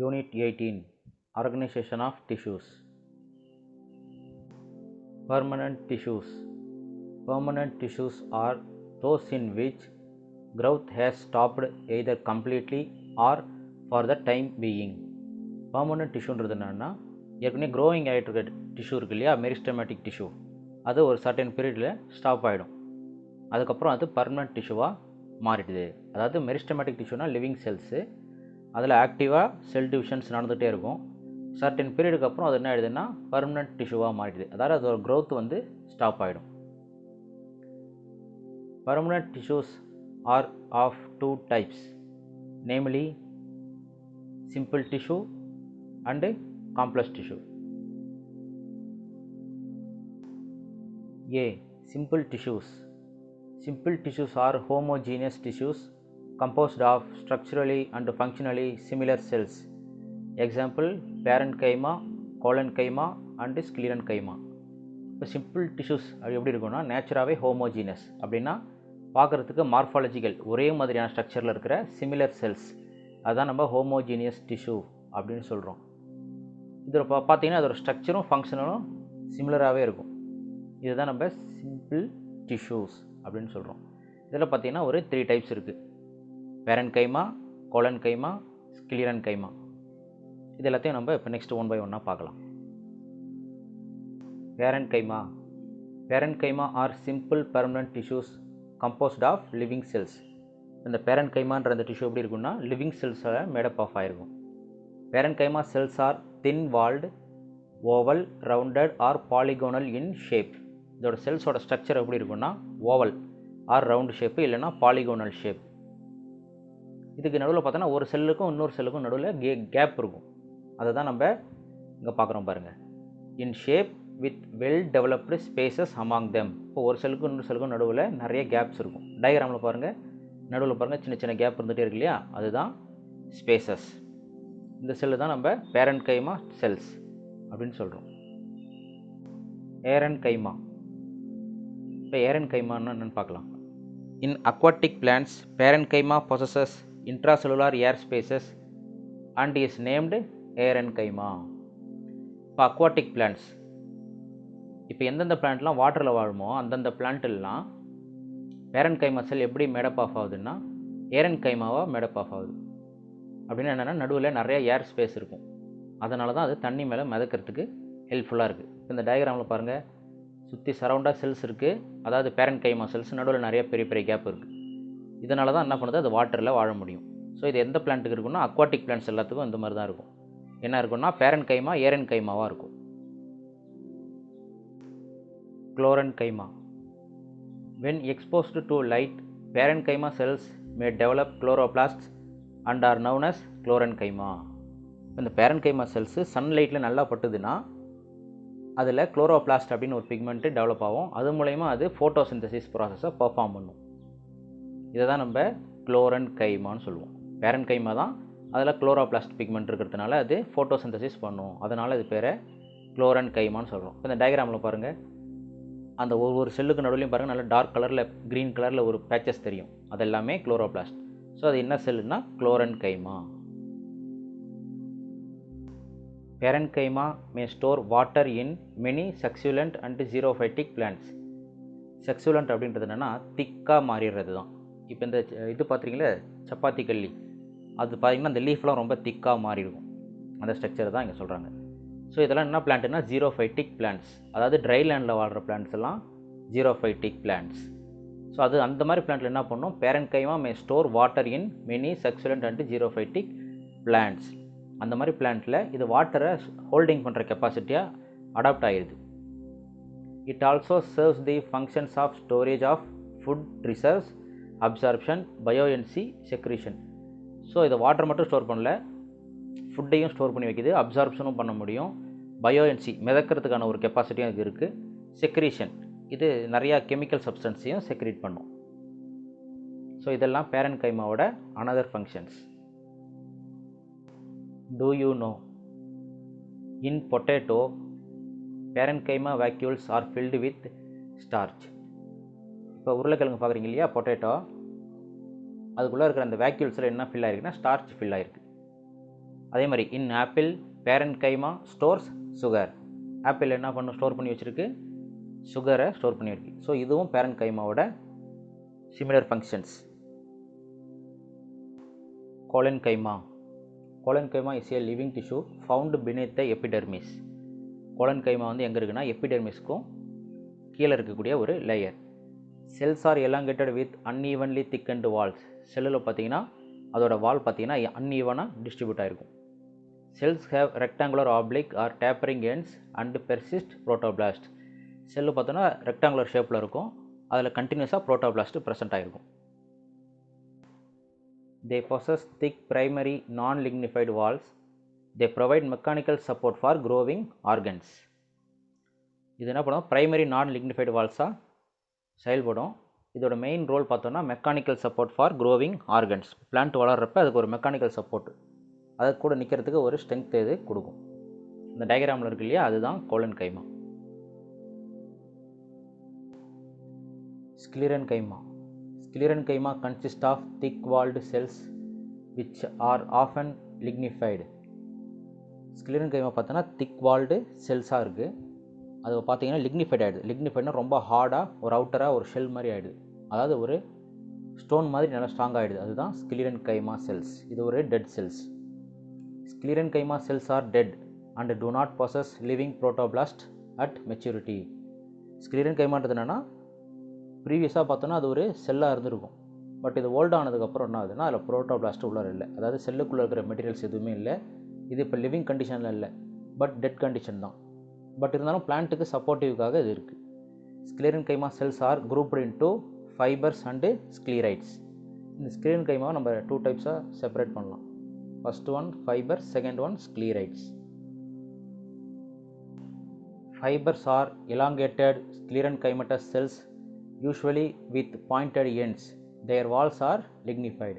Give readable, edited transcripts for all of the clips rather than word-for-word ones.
Unit 18 Organization of Tissues. Permanent tissues. Permanent tissues are those in which growth has stopped either completely or for the time being. Permanent tissueன்றது என்னன்னா ஏற்கனவே growing ஆகிட்டு இருக்க tissue இருக்கு இல்லையா, meristematic tissue, அது ஒரு certain பீரியடில் stop ஆகிடும். அதுக்கப்புறம் அது பர்மனெண்ட் டிஷ்யூவாக மாறிடுது. அதாவது மெரிஸ்டமேட்டிக் டிஷ்யூனா லிவிங் செல்ஸு, அதில் ஆக்டிவாக செல் டிவிஷன்ஸ் நடந்துகிட்டே இருக்கும். சர்டன் பீரியடுக்கு அப்புறம் அது என்ன ஆகிடுதுன்னா பர்மனெண்ட் டிஷ்யூவாக மாறிடுது. அதாவது அதோட க்ரோத் வந்து ஸ்டாப் ஆகிடும். Permanent tissues are of two types, namely simple tissue and complex tissue. A. Simple tissues. Simple tissues are homogeneous tissues composed of structurally and functionally similar cells. Example, parenchyma, collenchyma and sclerenchyma. இப்போ simple tissues அது எப்படி இருக்குன்னா நேச்சுராகவே homogeneous, அப்படின்னா பார்க்குறதுக்கு morphological ஒரே மாதிரியான ஸ்ட்ரக்சரில் இருக்கிற சிமிலர் செல்ஸ், அதுதான் நம்ம ஹோமோஜீனியஸ் டிஷ்யூ அப்படின்னு சொல்கிறோம். இதில் பார்த்தீங்கன்னா அதோட ஸ்ட்ரக்சரும் ஃபங்க்ஷனலும் சிமிலராகவே இருக்கும். இதுதான் நம்ம சிம்பிள் டிஷ்யூஸ் அப்படின்னு சொல்கிறோம். இதில் பார்த்தீங்கன்னா ஒரு 3 டைப்ஸ் இருக்குது: பேரன்கைமா, கோலன்கைமா, ஸ்கிலிரன்கைமா. இது எல்லாத்தையும் நம்ம இப்போ நெக்ஸ்ட் 1 by 1 பார்க்கலாம். Parenchyma. Parenchyma are simple permanent tissues composed of living cells. இந்த பேரன்கைமான்ற அந்த டிஷ்யூ எப்படி இருக்குன்னா லிவிங் செல்ஸால் மேடப் ஆஃப் ஆகிருக்கும். Parenchyma cells are thin walled, oval, rounded or polygonal in shape. இதோட செல்ஸோட ஸ்ட்ரக்சர் எப்படி இருக்குன்னா ஓவல் ஆர் ரவுண்ட் ஷேப்பு, இல்லைனா பாலிகோனல் ஷேப். இதுக்கு நடுவில் பார்த்தோன்னா ஒரு செல்லுக்கும் இன்னொரு செல்லுக்கும் நடுவில் கேப் இருக்கும். அதை தான் நம்ம இங்கே பார்க்குறோம் பாருங்கள். இன் shape with well developed spaces among them. இப்போ ஒரு செல்லுக்கும் இன்னொரு செல்லுக்கும் நடுவில் நிறைய கேப்ஸ் இருக்கும். டயக்ராமில் பாருங்கள், நடுவில் பாருங்கள் சின்ன சின்ன கேப் இருந்துகிட்டே இருக்கு இல்லையா, அதுதான் ஸ்பேசஸ். இந்த செல்லு தான் நம்ம பேரன்கைமா செல்ஸ் அப்படின்னு சொல்கிறோம். ஏரன்கைமா. இப்போ ஏரன்கைமான்னு என்னென்னு பார்க்கலாம். In aquatic plants parenchyma possess intercellular air spaces and is named aerenchyma. இப்போ அக்வாட்டிக் பிளான்ட்ஸ், இப்போ எந்தெந்த பிளான்ட்லாம் வாட்டரில் வாழுமோ அந்தந்த பிளான்ட்லாம் பேரன்கைமா செல் எப்படி மேடப் ஆஃப் ஆகுதுன்னா ஏரன்கைமாவாக மேடப் ஆஃப் ஆகுது. அப்படின்னு என்னென்னா நடுவில் நிறைய ஏர் ஸ்பேஸ் இருக்கும். அதனால தான் அது தண்ணி மேலே மிதக்கிறதுக்கு ஹெல்ப்ஃபுல்லாக இருக்குது. இந்த டயக்ராமில் பாருங்கள், சுற்றி சரௌண்டாக செல்ஸ் இருக்குது, அதாவது பேரன்கைமா செல்ஸ், நடுவில் நிறைய பெரிய பெரிய கேப் இருக்குது. இதனால தான் என்ன பண்ணுது, அது வாட்டரில் வாழ முடியும். ஸோ இது எந்த பிளான்ட்டுக்கு இருக்குன்னா அக்வாட்டிக் பிளான்ட்ஸ் எல்லாத்துக்கும் இந்த மாதிரி தான் இருக்கும். என்ன இருக்குன்னா பேரன்கைமா ஏரன்கைமாவாக இருக்கும். Chlorenchyma. When exposed to light, parenchyma cells may develop chloroplasts and are known as chlorenchyma. இந்த பேரன்கைமா செல்ஸு சன்லைட்டில் நல்லா பட்டுதுன்னா அதில் குளோரோபிளாஸ்ட் அப்படின்னு ஒரு பிக்மெண்ட்டு டெவலப் ஆகும். அது மூலயமா அது ஃபோட்டோசிந்தசிஸ் ப்ராசஸை பர்ஃபார்ம் பண்ணும். இதை தான் நம்ம குளோரன்கைமான்னு சொல்லுவோம். பேரன்கைமா தான், அதில் குளோரோபிளாஸ்ட் பிக்மெண்ட் இருக்கிறதுனால அது ஃபோட்டோசிந்தசிஸ் பண்ணும். அதனால் அது பேரை குளோரன்கைமான்னு சொல்கிறோம். இந்த டயக்ராமில் பாருங்கள், அந்த ஒவ்வொரு செல்லுக்கு நடுவுலையும் பாருங்கள் நல்லா டார்க் கலரில் க்ரீன் கலரில் ஒரு பேச்சஸ் தெரியும். அது எல்லாமே குளோரோபிளாஸ்ட். ஸோ அது என்ன செல்லுன்னா chlorenchyma. Parenchyma may store water in many succulent and xerophytic plants. Succulent அப்படின்றது என்னென்னா திக்காக மாறிடுறது தான். இப்போ இந்த இது பார்த்திங்களே சப்பாத்தி கல்லி, அது பார்த்திங்கன்னா அந்த லீஃப்லாம் ரொம்ப திக்காக மாறிடும். அந்த ஸ்ட்ரக்சர் தான் இங்கே சொல்கிறாங்க. ஸோ இதெல்லாம் என்ன பிளான்ட்னா ஜீரோஃபைட்டிக் பிளான்ட்ஸ், அதாவது ட்ரை லேண்டில் வாழ்கிற பிளான்ட்ஸ் எல்லாம் ஜீரோஃபைட்டிக் பிளான்ட்ஸ். ஸோ அது அந்த மாதிரி பிளான்ட்டில் என்ன பண்ணும், parenchyma may store water in many succulent and xerophytic plants. அந்த மாதிரி பிளான்ட்டில் இது வாட்டரை ஹோல்டிங் பண்ணுற கெப்பாசிட்டியாக அடாப்ட் ஆகிடுது. It also serves the functions of storage of food reserves, absorption, buoyancy, secretion. So இதை வாட்டர் மட்டும் ஸ்டோர் பண்ணல, ஃபுட்டையும் ஸ்டோர் பண்ணி வைக்கிது, அப்சார்ப்ஷனும் பண்ண முடியும், பயோஎன்சி மிதக்கிறதுக்கான ஒரு கெப்பாசிட்டியும் இது இருக்குது, செக்ரீஷன் இது நிறையா கெமிக்கல் சப்ஸ்டன்ஸையும் செக்ரீட் பண்ணும். ஸோ இதெல்லாம் பேரன்கைமாவோட another functions. Do you know? In potato, parenchyma vacuoles are filled with starch. இப்போ உருளைக்கிழங்கு பார்க்குறீங்க இல்லையா, பொட்டேட்டோ, அதுக்குள்ளே இருக்கிற அந்த வேக்யூல்ஸில் என்ன ஃபில் ஆகிருக்குன்னா ஸ்டார்ச் ஃபில் ஆகிருக்கு. அதே மாதிரி in apple parenchyma stores sugar. Apple என்ன பண்ணும், ஸ்டோர் பண்ணி வச்சுருக்கு, சுகரை ஸ்டோர் பண்ணியிருக்கு. ஸோ இதுவும் பேரன்கைமாவோட similar functions. Collenchyma. Collenchyma is a living tissue found beneath the epidermis. Collenchyma வந்து எங்கே இருக்குன்னா எபிடெர்மிஸ்க்கும் கீழே இருக்கக்கூடிய ஒரு layer. Cells are elongated with unevenly thickened walls. செல்லில் பார்த்தீங்கன்னா அதோட வால் பார்த்தீங்கன்னா அன்ஈவனாக டிஸ்ட்ரிபியூட் ஆகிருக்கும். Cells have rectangular oblique or tapering ends and persist protoplast. Cell பார்த்தோன்னா ரெக்டாங்குலர் ஷேப்பில் இருக்கும், அதில் கண்டினியூஸாக புரோட்டோபிளாஸ்ட் ப்ரெசென்ட் ஆகிருக்கும். They possess thick primary non-lignified walls. They provide mechanical support for growing organs. இது என்ன பண்ணும், பிரைமரி நான் லிக்னிஃபைடு வால்ஸாக செயல்படும். இதோட மெயின் ரோல் பார்த்தோன்னா mechanical support for growing organs. Plant வளர்கிறப்ப அதுக்கு ஒரு மெக்கானிக்கல் சப்போர்ட், அது கூட நிற்கிறதுக்கு ஒரு ஸ்ட்ரென்த் இது கொடுக்கும். இந்த டயக்ராமில் இருக்கு இல்லையா, அதுதான் collenchyma. ஸ்க்ளிரன்கைமா. Sclerenchyma consists of thick-walled cells which are often lignified. Sclerenchyma பார்த்தோன்னா thick-walled செல்ஸாக இருக்குது, அது பார்த்தீங்கன்னா லிக்னிஃபைட் ஆகிடுது. லிக்னிஃபைட்னா ரொம்ப ஹார்டாக ஒரு அவுட்டராக ஒரு ஷெல் மாதிரி ஆகிடுது, அதாவது ஒரு ஸ்டோன் மாதிரி நல்லா ஸ்ட்ராங் ஆகிடுது. அதுதான் Sclerenchyma செல்ஸ். இது ஒரு dead cells. Sclerenchyma cells are dead and do not possess living protoblast at maturity. Sclerenchymaன்றது என்னென்னா ப்ரீவியஸாக பார்த்தோன்னா அது ஒரு செல்லாக இருந்திருக்கும், பட் இது ஓல்ட் ஆனதுக்கப்புறம் என்ன ஆகுதுன்னா அதில் புரோட்டோபிளாஸ்ட் உள்ளார இல்லை, அதாவது செல்லுக்குள்ளே இருக்கிற மெட்டீரியல்ஸ் எதுவுமே இல்லை. இது இப்போ லிவிங் கண்டிஷனில் இல்லை, பட் டெட் கண்டிஷன் தான். பட் இருந்தாலும் பிளான்ட்டுக்கு சப்போர்ட்டிவ்காக இது இருக்குது. Sclerenchyma cells are grouped into fibers and sclerites. இந்த Sclerenchyma நம்ம 2 டைப்ஸாக செப்பரேட் பண்ணலாம். First one fibres, second one sclerites. Fibers are elongated sclerenchymatous cells usually with pointed ends. Their walls are lignified.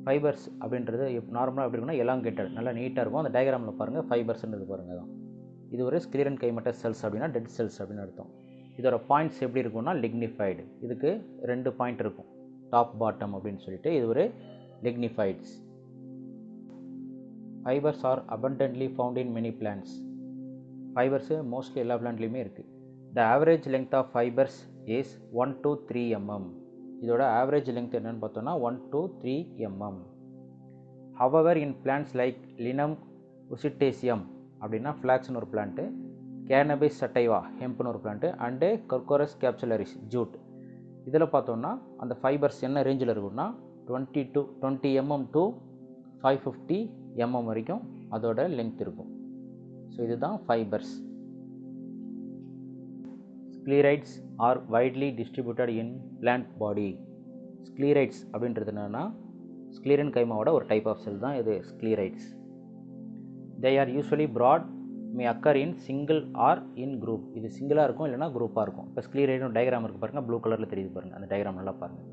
Fibres அப்படின்றது நார்மலாக எப்படி இருக்குன்னா எலாங்கேட்டட், நல்லா நீட்டாக இருக்கும். அந்த டயக்ராமில் பாருங்கள், ஃபைபர்ஸ்ன்றது பாருங்கள் தான். இது ஒரு ஸ்க்ளீரன்கைமட்டஸ் செல்ஸ் அப்படின்னா டெட் செல்ஸ் அப்படின்னு அர்த்தம். இதோட பாயிண்ட்ஸ் எப்படி இருக்கும்னா லிக்னிஃபைடு. இதுக்கு 2 பாயிண்ட் இருக்கும், டாப் பாட்டம் அப்படின்னு சொல்லிட்டு. இது ஒரு lignified. Fibres are abundantly found in many plants. Fibres mostly எல்லா பிளான்ட்லேயுமே இருக்குது. The average length of fibres is 1 to 3 mm. இதோட ஆவரேஜ் லெங்த் என்னென்னு பார்த்தோன்னா 1 to 3 mm. However, in plants like Linum usitaceum அப்படின்னா ஃப்ளாக்ஸ்னு ஒரு பிளான்ட்டு, கேனபிஸ் சட்டைவா ஹெம்ப்னு ஒரு பிளான்ட்டு, அண்டு கர்கோரஸ் கேப்சுலரிஸ் ஜூட், இதில் பார்த்தோன்னா அந்த ஃபைபர்ஸ் என்ன ரேஞ்சில் இருக்குன்னா 20 mm to 550 mm வரைக்கும் அதோட லெங்த் இருக்கும். ஸோ இதுதான் fibres. Sclerites are widely distributed in plant body. Sclerites அப்படின்றது என்னன்னா ஸ்க்ளீரன்கைமாவோட ஒரு டைப் ஆஃப் செல் தான் இது Sclerites. They are usually broad, may occur in single or in group. இது சிங்கிளாக இருக்கும், இல்லைனா குரூப்பாக இருக்கும். இப்போ Sclerites டயக்ராம் இருக்குது பாருங்கள், ப்ளூ கலரில் தெரியுது பாருங்கள், அந்த டயக்ராம் நல்லா பாருங்கள்.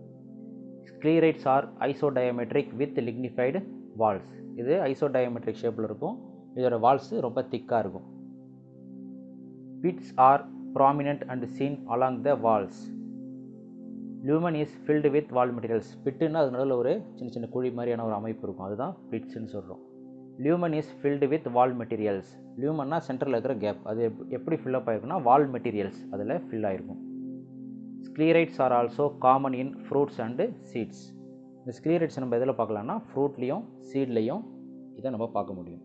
Sclerites are isodiametric with lignified walls. இது ஐசோடயமெட்ரிக் ஷேப்பில் இருக்கும், இதோட வால்ஸ் ரொம்ப திக்காக இருக்கும். Pits are prominent and seen along the walls. Lumen is filled with wall materials. பிட்டுன்னா அது நடுவில் ஒரு சின்ன சின்ன குழி மாதிரியான ஒரு அமைப்பு இருக்கும், அதுதான் பிட்ஸ்ன்னு சொல்கிறோம். Lumen is filled with wall materials. Lumenனா சென்டரில் இருக்கிற கேப், அது எப்படி ஃபில்லப் ஆகிருக்குன்னா வால் மெட்டீரியல்ஸ் அதில் ஃபில் ஆகிருக்கும். Sclerites are also common in fruits and seeds. இந்த Sclerites நம்ம எதில் பார்க்கலாம்னா ஃப்ரூட்லேயும் சீட்லேயும் இதை நம்ம பார்க்க முடியும்.